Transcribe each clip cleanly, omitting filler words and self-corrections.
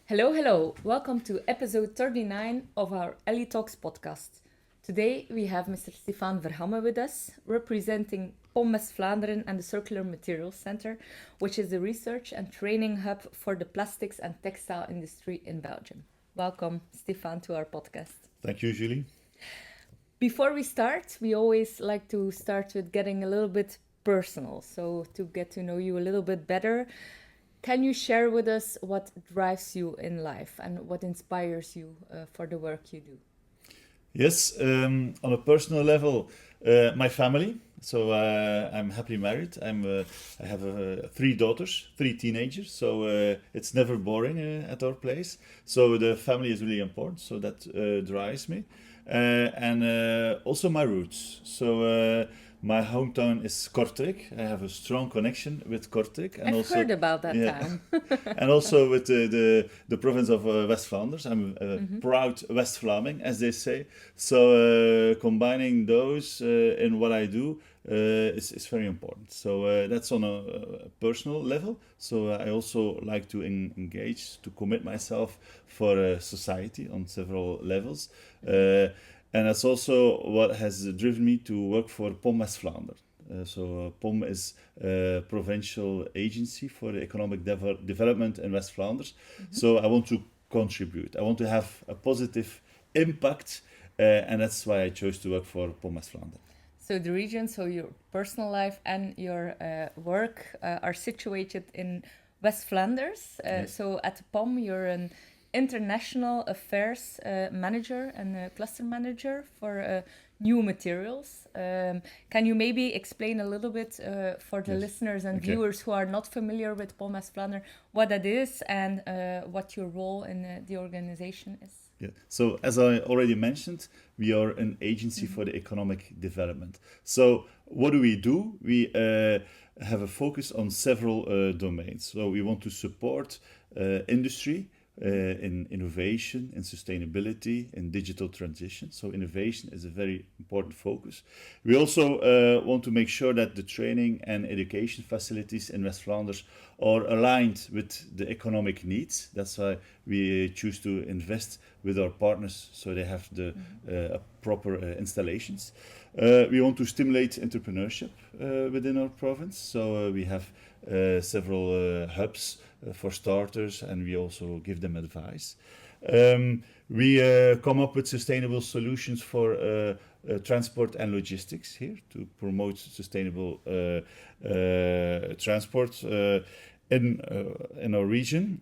Hello, hello. Welcome to episode 39 of our Ellie.Talks podcast. Today we have Mr. Stefaan Verhamme with us, representing POM West-Vlaanderen and the Circular Materials Center, which is the research and training hub for the plastics and textile industry in Belgium. Welcome, Stefaan, to our podcast. Thank you, Julie. Before we start, we always like to start with getting a little bit personal, so to get to know you a little bit better. Can you share with us what drives you in life and what inspires you for the work you do? Yes, on a personal level, my family. So I'm happily married. I have three daughters, three teenagers. So it's never boring at our place. So the family is really important. So that drives me, and also my roots. So my hometown is Kortrijk. I have a strong connection with Kortrijk, and I've heard about that town. and also with the province of West-Vlaanderen. I'm a proud West-Vlaming, as they say. So combining those in what I do is very important. So that's on a personal level. So I also like to engage, to commit myself for society on several levels. And that's also what has driven me to work for POM West-Vlaanderen. So POM is a provincial agency for the economic development in West-Vlaanderen. So I want to contribute. I want to have a positive impact, and that's why I chose to work for POM West-Vlaanderen. So the region, so your personal life and your work are situated in West Flanders. Yes. So at POM, you're an international affairs manager and cluster manager for new materials. Can you maybe explain a little bit for the Yes. listeners and Okay. viewers who are not familiar with POM West-Vlaanderen what that is and what your role in the organization is? Yeah. So as I already mentioned, we are an agency for the economic development. So what do? We have a focus on several domains. So we want to support industry in innovation, in sustainability, in digital transition. So innovation is a very important focus. We also want to make sure that the training and education facilities in West Flanders are aligned with the economic needs. That's why we choose to invest with our partners so they have the proper installations. We want to stimulate entrepreneurship within our province. So we have several hubs for starters, and we also give them advice. We come up with sustainable solutions for transport and logistics here to promote sustainable transport in our region.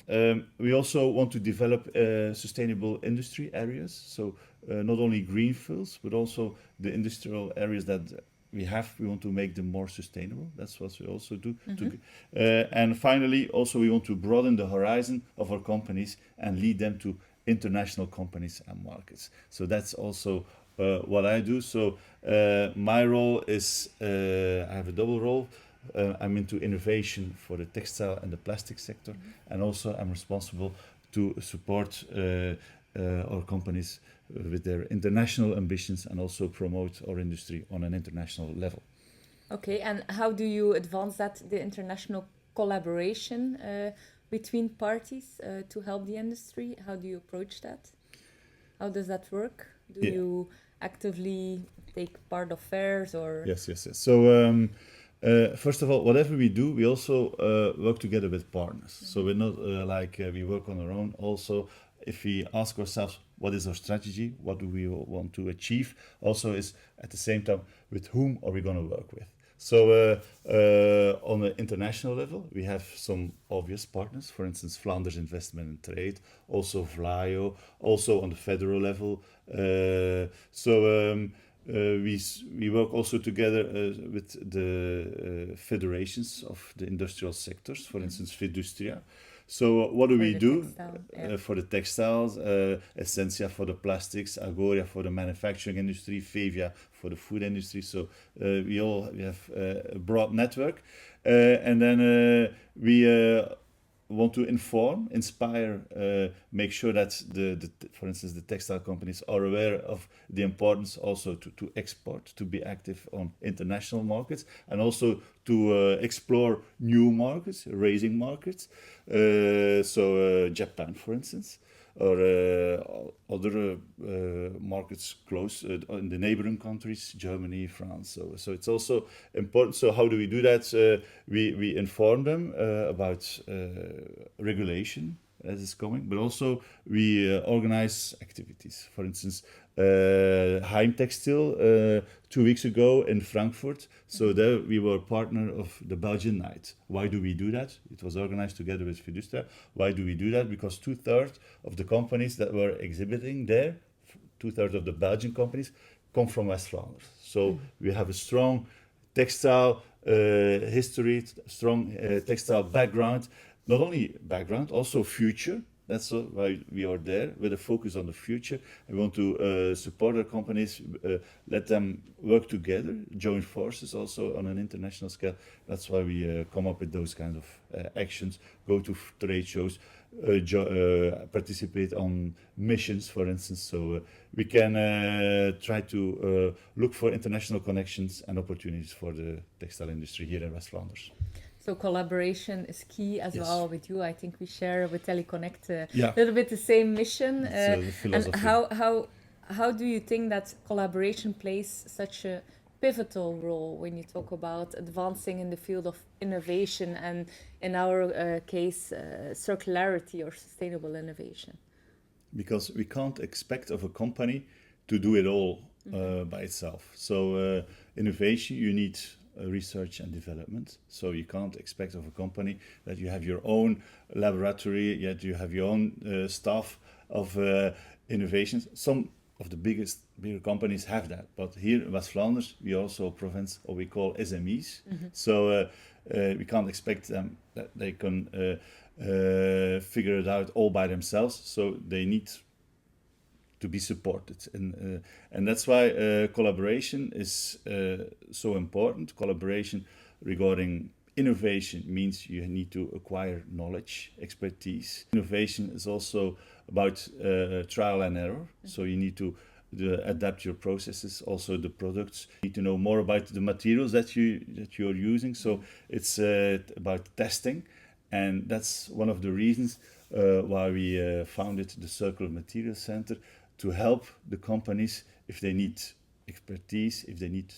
We also want to develop sustainable industry areas. So not only greenfields, but also the industrial areas that we want to make them more sustainable. That's what we also do. And finally, also we want to broaden the horizon of our companies and lead them to international companies and markets. So that's also what I do. So my role is, I have a double role. I'm into innovation for the textile and the plastic sector, and also I'm responsible to support our companies with their international ambitions and also promote our industry on an international level. Okay, and how do you advance that, the international collaboration between parties to help the industry? How do you approach that? How does that work? Do you actively take part of fairs or? Yes. So first of all, whatever we do, we also work together with partners. So we're not we work on our own. Also, if we ask ourselves, what is our strategy? What do we want to achieve? Also is at the same time, with whom are we going to work with? So on an international level, we have some obvious partners, for instance, Flanders Investment and Trade, also VLAIO, also on the federal level. We work also together with the federations of the industrial sectors, for instance, Fidustria. So what do we do for the textiles? Essentia for the plastics, Agoria for the manufacturing industry, Fevia for the food industry. So we have a broad network, and then we want to inform, inspire, make sure that for instance, the textile companies are aware of the importance also to export, to be active on international markets, and also to explore new markets, raising markets. Japan, for instance, or other markets close in the neighboring countries, Germany, France. So it's also important. So how do we do that? We inform them about regulation as is coming, but also we organize activities. For instance, Heim Textile 2 weeks ago in Frankfurt. So there we were partner of the Belgian Night. Why do we do that? It was organized together with Fiducia. Why do we do that? Because 2/3 of the companies that were exhibiting there, 2/3 of the Belgian companies, come from West-Vlaanderen. So we have a strong textile history, strong textile background. Not only background, also future. That's why we are there with a focus on the future. We want to support our companies, let them work together, join forces also on an international scale. That's why we come up with those kinds of actions, go to trade shows, participate on missions, for instance. So we can try to look for international connections and opportunities for the textile industry here in West-Vlaanderen. So collaboration is key as Yes. well with you. I think we share with Ellie.Connect a Yeah. little bit the same mission. The philosophy. And how do you think that collaboration plays such a pivotal role when you talk about advancing in the field of innovation and, in our case, circularity or sustainable innovation? Because we can't expect of a company to do it all by itself. So innovation, you need research and development. So you can't expect of a company that you have your own laboratory, yet you have your own staff of innovations. Some of the bigger companies have that, but here in West-Vlaanderen we also province what we call SMEs. So we can't expect them that they can figure it out all by themselves. So they need to be supported, and that's why collaboration is so important. Collaboration regarding innovation means you need to acquire knowledge, expertise. Innovation is also about trial and error, so you need to adapt your processes, also the products. You need to know more about the materials that you're using, so it's about testing, and that's one of the reasons why we founded the Circular Materials Center, to help the companies if they need expertise, if they need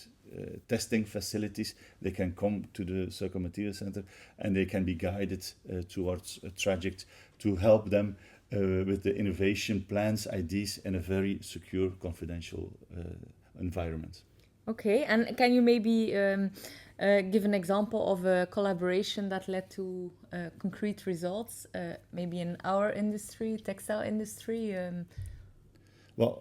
testing facilities, they can come to the Circular Materials Center and they can be guided towards a trajectory to help them with the innovation plans, ideas in a very secure, confidential environment. Okay, and can you maybe give an example of a collaboration that led to concrete results, maybe in our industry, textile industry? What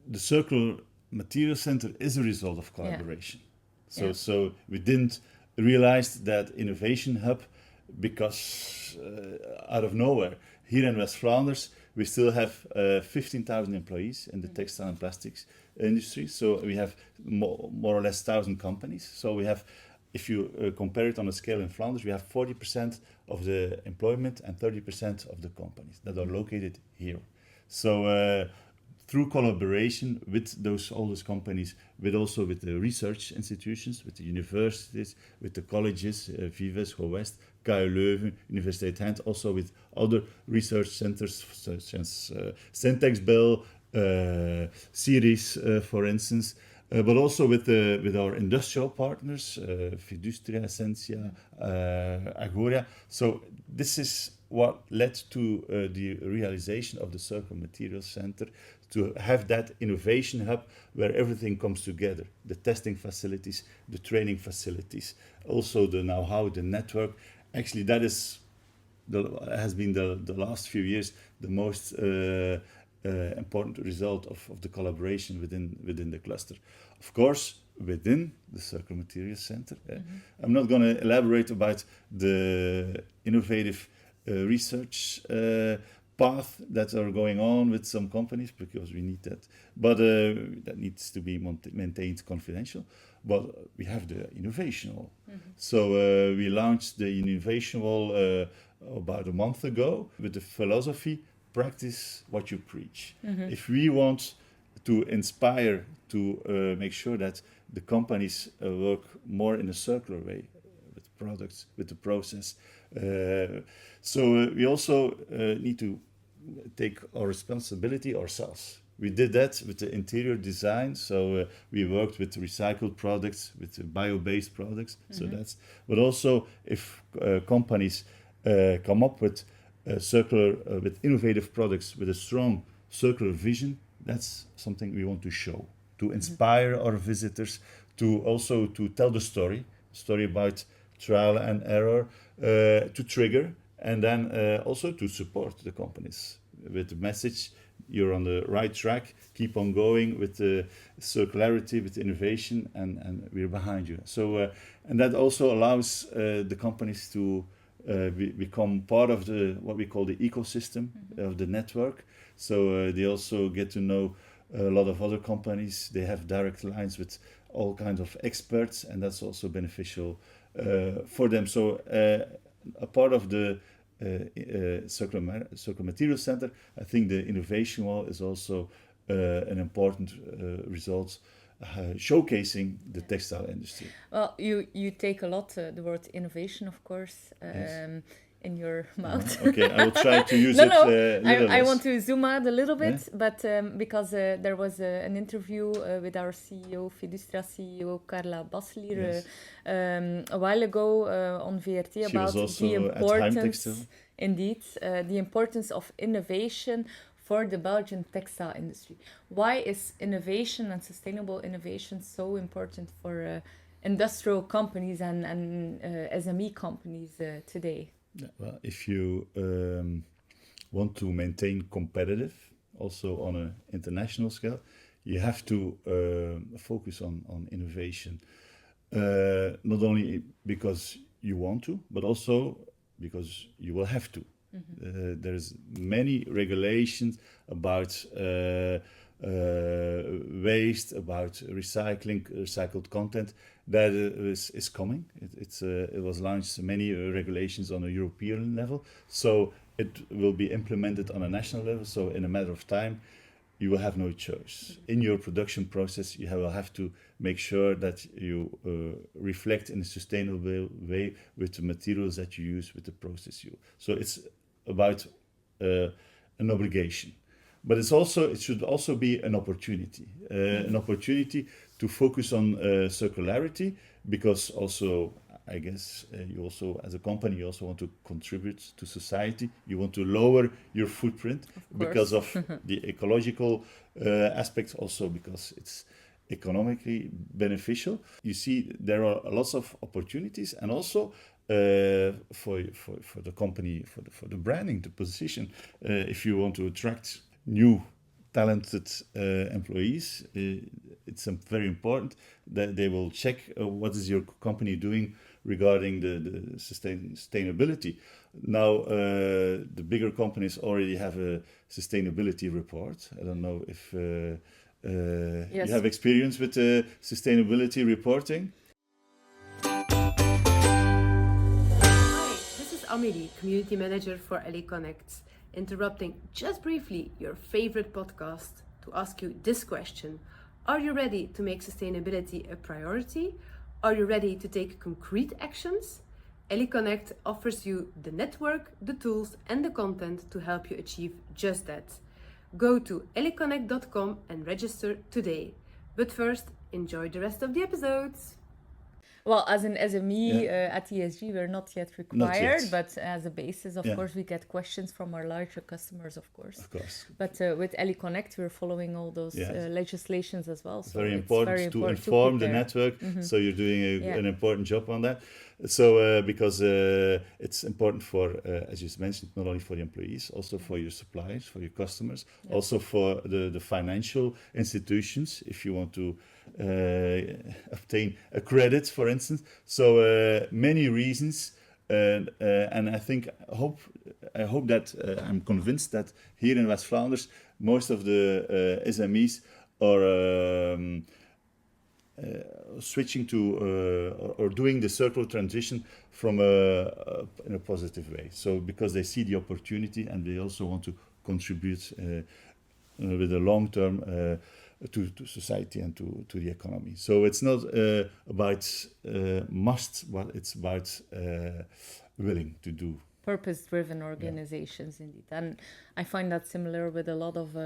the Circular Materials Center is a result of collaboration. So we didn't realize that innovation hub because out of nowhere. Here in West-Vlaanderen, we still have 15,000 employees in the textile and plastics industry. So we have more or less 1,000 companies. So we have, if you compare it on a scale in Flanders, we have 40% of the employment and 30% of the companies that are located here. So through collaboration with all those companies, also with the research institutions, with the universities, with the colleges, Vives, Go West, KU Leuven, Universiteit Gent, also with other research centers such as Syntax Bell, Ceres, for instance, but also with our industrial partners, Fiducia, Essentia, Agoria. So this is what led to the realization of the Circular Materials Center, to have that innovation hub where everything comes together, the testing facilities, the training facilities, also the know-how, the network. Actually, that has been the last few years the most important result of the collaboration within the cluster. Of course, within the Circular Materials Center. I'm not going to elaborate about the innovative research path that are going on with some companies, because we need that, but that needs to be maintained confidential. But we have the innovation wall. So we launched the innovation wall about a month ago with the philosophy: practice what you preach. If we want to inspire, to make sure that the companies work more in a circular way, with products, with the process. So we also need to take our responsibility ourselves. We did that with the interior design, so we worked with recycled products, with bio-based products. So that's. But also, if companies come up with with innovative products with a strong circular vision, that's something we want to show, to inspire our visitors, to tell the story about trial and error, to trigger, and then also to support the companies with the message: you're on the right track, keep on going with the circularity, with innovation, and we're behind you. So, and that also allows the companies to become part of what we call the ecosystem of the network. So they also get to know a lot of other companies. They have direct lines with all kinds of experts, and that's also beneficial for them. So a part of the Circular Materials Center, I think the innovation wall is also an important result, showcasing the textile industry. Well, you take a lot the word innovation, of course, in your mouth. Okay, I will try to use it. I want to zoom out a little bit, but because there was an interview with our CEO, Fidustra CEO Carla Baslier, a while ago on VRT about the importance, indeed, the importance of innovation for the Belgian textile industry. Why is innovation and sustainable innovation so important for industrial companies and SME companies today? Well, if you want to maintain competitive, also on an international scale, you have to focus on innovation. Not only because you want to, but also because you will have to. There's many regulations about waste, about recycled content that is coming. It was launched, many regulations on a European level, so it will be implemented on a national level. So in a matter of time, you will have no choice. In your production process, you will have to make sure that you reflect in a sustainable way with the materials that you use, with the process you. So it's about an obligation. But it should also be an opportunity to focus on circularity, because also, I guess, you also, as a company, you also want to contribute to society. You want to lower your footprint because of the ecological aspects, also because it's economically beneficial. You see, there are lots of opportunities, and also for the company, for the branding, the position. If you want to attract new talented employees, it's very important that they will check what is your company doing regarding the sustainability. Now, the bigger companies already have a sustainability report. I don't know if you have experience with sustainability reporting. Hi, this is Amélie, Community Manager for Ellie.Connect, interrupting just briefly your favorite podcast to ask you this question. Are you ready to make sustainability a priority? Are you ready to take concrete actions? Ellie.Connect offers you the network, the tools and the content to help you achieve just that. Go to Ellie.Connect.com and register today. But first, enjoy the rest of the episodes. Well, as an SME at ESG, we're not yet required, but as a basis, of course, we get questions from our larger customers, of course. But with Ellie.Connect, we're following all those legislations as well. So very important to inform the network. So you're doing an important job on that. So because it's important for, as you mentioned, not only for the employees, also for your suppliers, for your customers, also for the financial institutions, if you want to obtain a credit, for instance. So many reasons, and I hope that I'm convinced that here in West-Vlaanderen, most of the SMEs are switching to or doing the circular transition from in a positive way. So because they see the opportunity and they also want to contribute with a long-term to society and to the economy. So it's not about must, but it's about willing to do. Purpose-driven organizations, indeed. And I find that similar with a lot of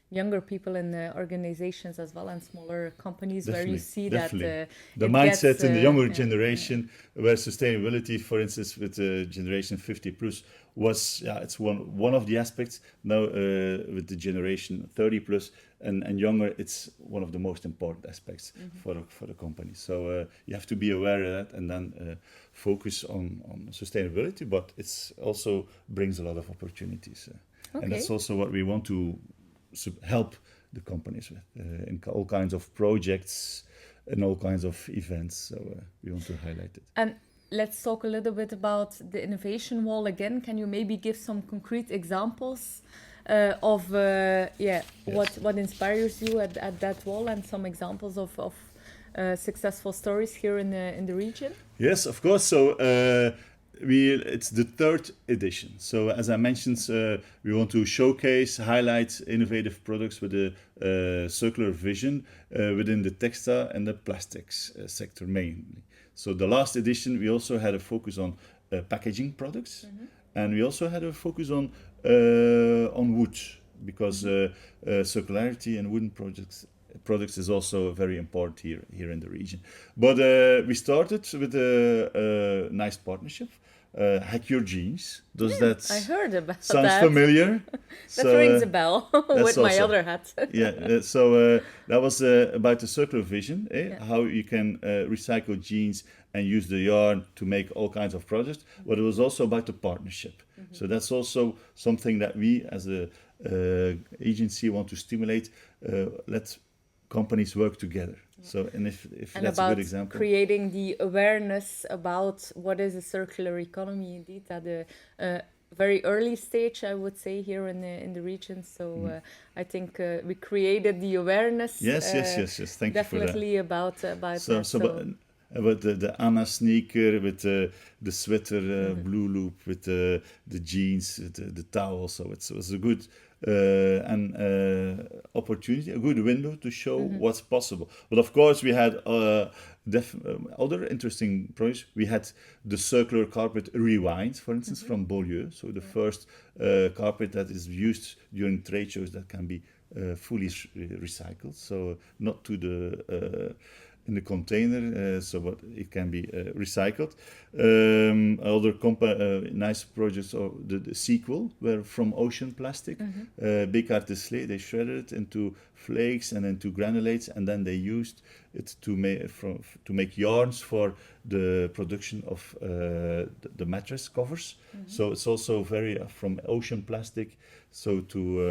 younger people in the organizations as well, and smaller companies, where you see that the mindset in the younger generation, where sustainability, for instance, with generation 50 plus, was it's one of the aspects. Now with the generation 30 plus and younger, it's one of the most important aspects for the company. So you have to be aware of that, and then focus on sustainability, but it's also brings a lot of opportunities, and that's also what we want to help the companies with in all kinds of projects and all kinds of events. So we want to highlight it. And let's talk a little bit about the innovation wall again. Can you maybe give some concrete examples of what inspires you at that wall, and some examples of successful stories here in the region? Yes, of course. So it's the third edition. So as I mentioned, we want to showcase, highlight innovative products with a circular vision within the textile and the plastics sector mainly. So the last edition, we also had a focus on packaging products, and we also had a focus on wood, because circularity and wooden products is also very important here in the region. But we started with a nice partnership. Hack Your Jeans. Does that I heard about sounds that. familiar? That rings a bell with my other hat. So that was about the circular vision, how you can recycle jeans and use the yarn to make all kinds of products. But it was also about the partnership. So that's also something that we as a agency want to stimulate. Let companies work together. So, and if that's a good example, creating the awareness about what is a circular economy, indeed, at a very early stage, I would say, here in the region. So I think we created the awareness. Yes. Thank you for that. Definitely about about the Anna sneaker with the sweater blue loop with the jeans, the towel. So it was a good opportunity, a good window to show what's possible. But of course, we had other interesting projects. We had the circular carpet Rewind, for instance, from Beaulieu. So the first carpet that is used during trade shows that can be fully recycled. So not to the in the container, but it can be recycled. Other nice projects, or the sequel, were from ocean plastic. Bécart de Slay, they shredded it into flakes and into granulates, and then they used it to make yarns for the production of the mattress covers. So it's also very from ocean plastic, so to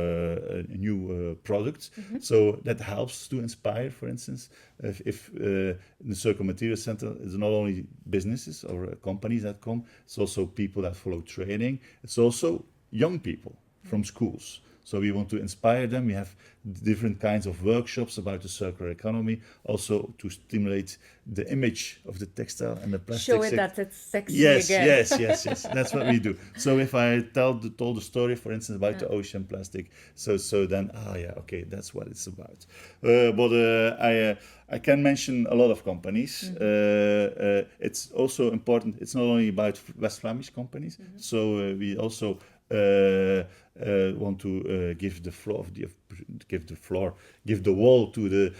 a new product. So that helps to inspire, for instance, if in the Circular Materials Center, it's not only businesses or companies that come, it's also people that follow training. It's also young people from schools. So we want to inspire them. We have different kinds of workshops about the circular economy, also to stimulate the image of the textile and the plastic. Show it that it's sexy again. Yes. That's what we do. So if I told the story, for instance, about the ocean plastic, so then okay, that's what it's about. But I can mention a lot of companies. It's also important. It's not only about West Flemish companies. So we also want to give the wall to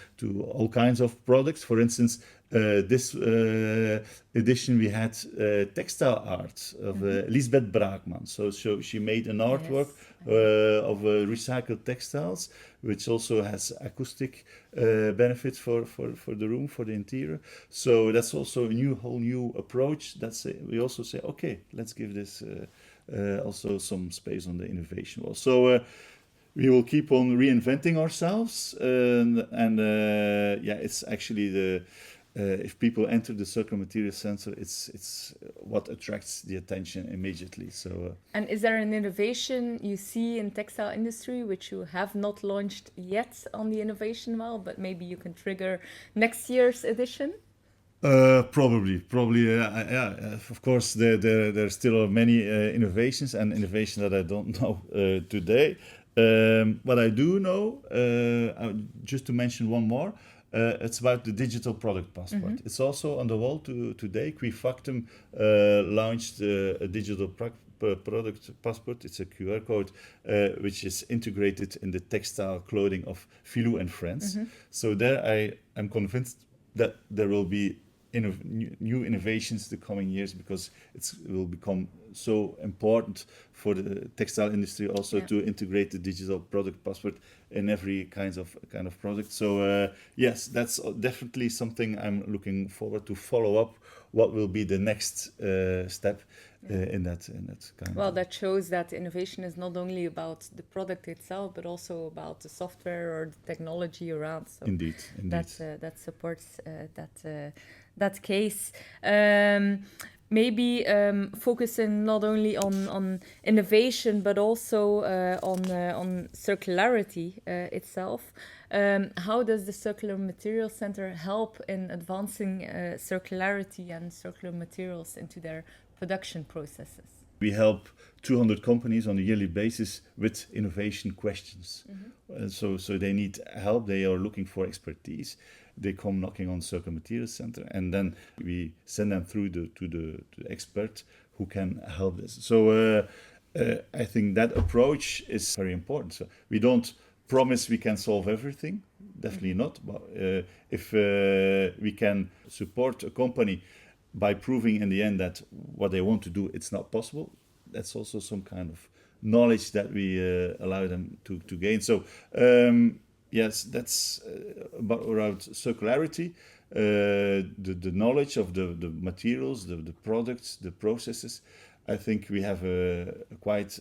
all kinds of products. For instance, this edition we had textile art of Lisbeth Braakman. So she made an artwork of recycled textiles, which also has acoustic benefits for the room, for the interior. So that's also a whole new approach. We also say, okay, let's give this also some space on the innovation wall. So we will keep on reinventing ourselves, and it's actually if people enter the Circular Materials Center, it's what attracts the attention immediately. So and is there an innovation you see in textile industry which you have not launched yet on the innovation wall, but maybe you can trigger next year's edition? Probably. Of course, there still are many innovations that I don't know today. What I do know, just to mention one more, it's about the digital product passport. It's also on the wall today. Quifactum launched a digital product passport. It's a QR code which is integrated in the textile clothing of Filou and Friends. So there I'm convinced that there will be new innovations the coming years, because it will become so important for the textile industry also to integrate the digital product passport in every kind of product. So yes, that's definitely something I'm looking forward to follow up. What will be the next step in that kind? Well, that shows that innovation is not only about the product itself, but also about the software or the technology around. So Indeed. that supports that case. Maybe focusing not only on innovation, but also on circularity itself. How does the Circular Materials Center help in advancing circularity and circular materials into their production processes? We help 200 companies on a yearly basis with innovation questions. So they need help. They are looking for expertise. They come knocking on Circular Materials Center, and then we send them through to the expert who can help this. So I think that approach is very important. So we don't promise we can solve everything, definitely not. But if we can support a company by proving in the end that what they want to do, it's not possible, that's also some kind of knowledge that we allow them to gain. So yes, that's around circularity, the knowledge of the materials, the products, the processes. I think we have a quite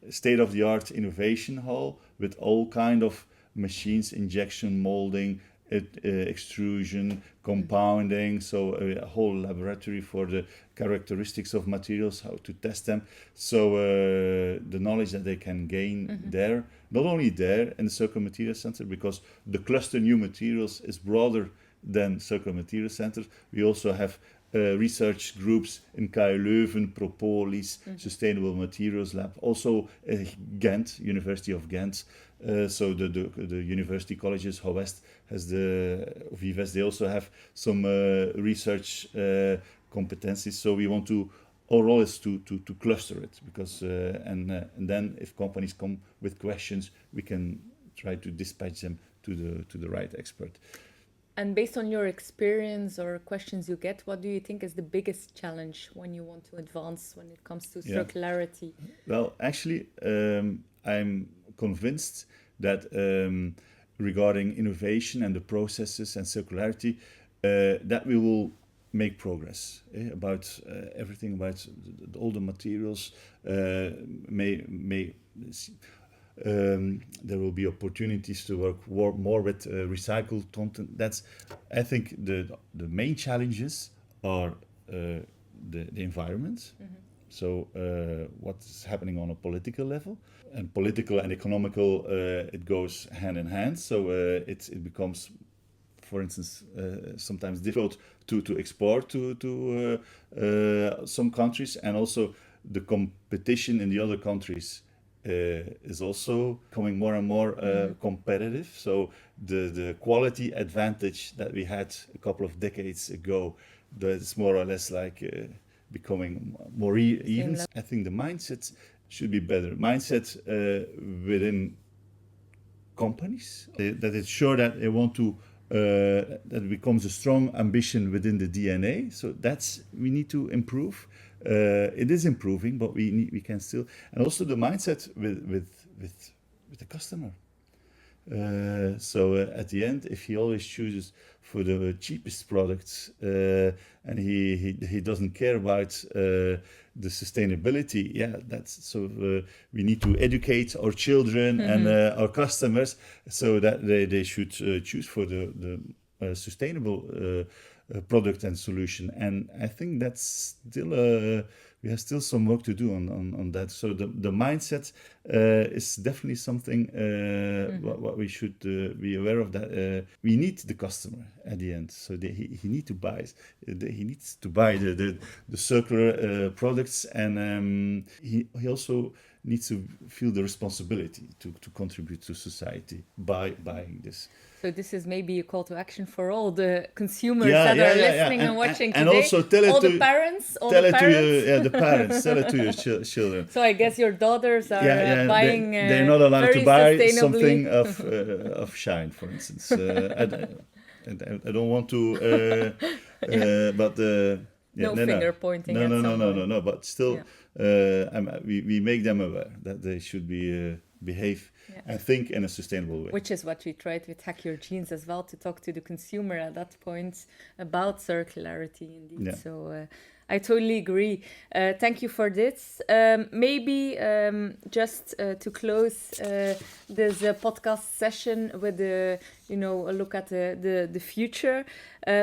state-of-the-art innovation hall with all kind of machines, injection molding, extrusion, compounding, so a whole laboratory for the characteristics of materials, how to test them. So the knowledge that they can gain there, not only there in the Circular Materials Center, because the cluster new materials is broader than Circular Materials Center. We also have research groups in KU Leuven, Propolis, Sustainable Materials Lab, also Ghent, University of Ghent. So the university colleges, West has the Vives, they also have some research competencies. So we want to, our role is to cluster it, because and then if companies come with questions, we can try to dispatch them to the right expert. And based on your experience or questions you get, what do you think is the biggest challenge when you want to advance when it comes to circularity? Well, actually, I'm convinced that regarding innovation and the processes and circularity, that we will make progress about everything, about all the materials. There will be opportunities to work more with recycled content. That's, I think, the main challenges are the environment. So what's happening on a political level, and political and economical, it goes hand in hand. So it becomes, for instance, sometimes difficult to export to some countries, and also the competition in the other countries is also becoming more and more competitive. So the quality advantage that we had a couple of decades ago, that's more or less like becoming more even. I think the mindset should be better. Mindset within companies, that it's sure that they want to, that it becomes a strong ambition within the DNA. So that's, we need to improve. It is improving, but we can still, and also the mindset with the customer. So at the end, if he always chooses for the cheapest products, and he doesn't care about the sustainability, that's so. We need to educate our children and our customers so that they should choose for the sustainable product and solution. And I think that's still we have still some work to do on that. So the mindset is definitely something what we should be aware of, that we need the customer at the end. So he needs to buy he needs to buy the circular products, and he also needs to feel the responsibility to contribute to society by buying this. So this is maybe a call to action for all the consumers that are listening and watching and today. Also tell it all to the parents, the parents. Tell it to your children. So I guess your daughters are buying. They're not allowed to buy something sustainably. of shine, for instance. I don't want to, but no finger pointing. No. But still, we make them aware that they should behave and think in a sustainable way. Which is what we tried with Hack Your Jeans as well, to talk to the consumer at that point about circularity indeed. Yeah. So I totally agree. Thank you for this. Maybe just to close this podcast session with a look at the future.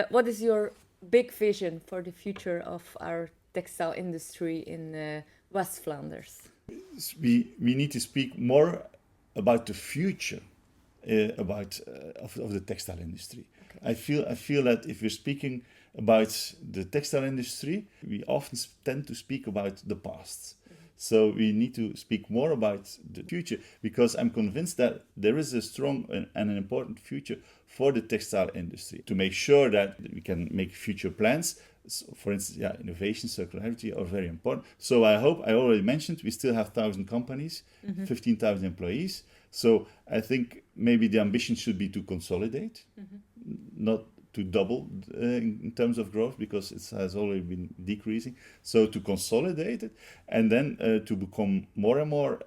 What is your big vision for the future of our textile industry in West-Vlaanderen? We need to speak more about the future of the textile industry. Okay. I feel that if we're speaking about the textile industry, we often tend to speak about the past. So we need to speak more about the future, because I'm convinced that there is a strong and an important future for the textile industry, to make sure that we can make future plans. So for instance, innovation, circularity are very important. So I already mentioned, we still have 1,000 companies, 15,000 employees. So I think maybe the ambition should be to consolidate, not to double in terms of growth, because it has already been decreasing. So to consolidate it, and then to become more and more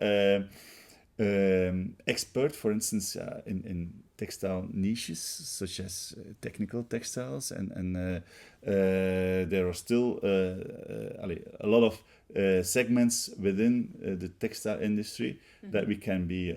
expert, for instance, in textile niches, such as technical textiles, and there are still a lot of segments within the textile industry that we can be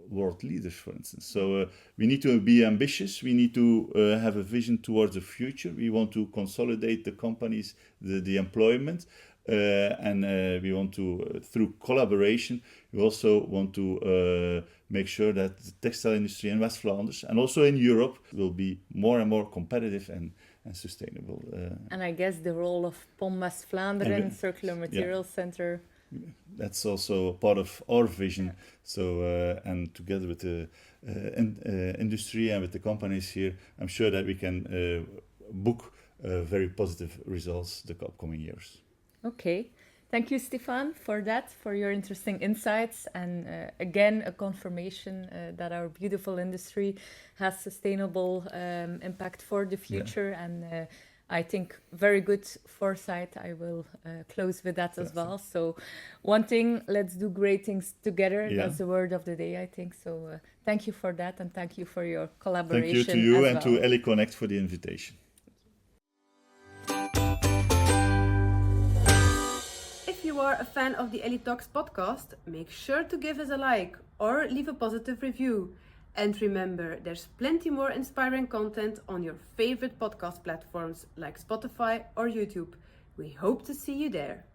world leaders, for instance. So we need to be ambitious. We need to have a vision towards the future. We want to consolidate the companies, the employment, and we want to, through collaboration, we also want to make sure that the textile industry in West-Vlaanderen and also in Europe will be more and more competitive and sustainable. And I guess the role of POM West-Vlaanderen, Circular Materials Center. That's also part of our vision. So, and together with the industry and with the companies here, I'm sure that we can book very positive results the upcoming years. Okay. Thank you, Stefaan, for your interesting insights, and again, a confirmation that our beautiful industry has sustainable impact for the future, and I think very good foresight. I will close with that as well. So one thing, let's do great things together. Yeah. That's the word of the day, I think. So thank you for that, and thank you for your collaboration. Thank you to you and to Ellie.Connect for the invitation. If you are a fan of the Ellie.Talks podcast, make sure to give us a like or leave a positive review. And remember, there's plenty more inspiring content on your favorite podcast platforms like Spotify or YouTube. We hope to see you there.